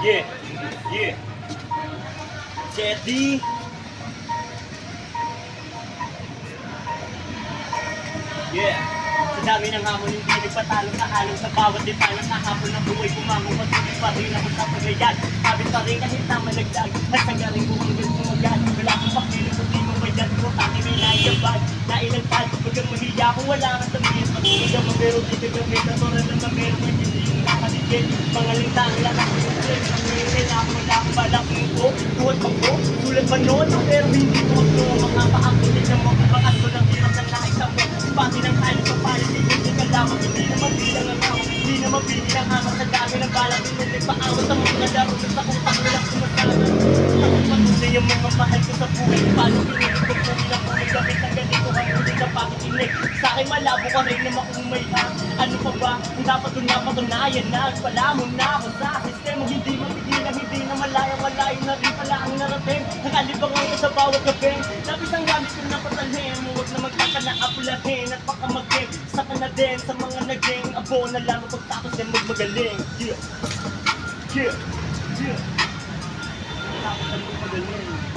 Yeah, yeah. Jetty. Yeah. Sa dami ng hamon, hindi nagpatalo sa halong sa bawat detalye. Nakahapon ng buhay, kumamong patuloy pa rin ako sa paglayad. Habit pa rin kahit na malaglag. At sa galing ko hanggang sumagat. Wala akong pakilig kung di mo bayad. Kung takin may naiyabag, nailagpad. Pagkat mahiya ko, wala kang sabihin. Patuloy ang mabero, di ka gamit. At oras ng mabero, hindi yung nakaligid. Mga lintang lang ako yung trip. Ang ngayon ako, wala akong balak mo. Tuwad pa ko, tulad pa noon. Pero hindi ko ako mga paakit na mo. Bakas ko lang hirap ng nakita mo. Pati ng kain sa palit, hindi ka lamang. Hindi naman bilang ang ako. Hindi naman bilang ang amat. Sa dami ng balak, hindi nagpaawat ang mga laro. Sa utak ko lang sumasala. Ako patuloy yung mga mahal ko sa buhay. Paano pinili ko kung ilang kung may gamit ng ganito. Hanggang sa pakikinig. Sa akin malabo ka rin naman kung may ano pa ba? Ang dapat ko na patunayan na wala mo na ako sa sistema. Hindi mapigilan, hindi na malayo na rin pala ang narating. Nakalibangan ko sa bawat gabing. Labis ang gamit ko na patalhin. Huwag na magkakanaapulahin at baka mag-game. Saka na din sa mga naging abo na lang pagtakos din magmagaling. Yeah, yeah, yeah. Tapos na magmagaling.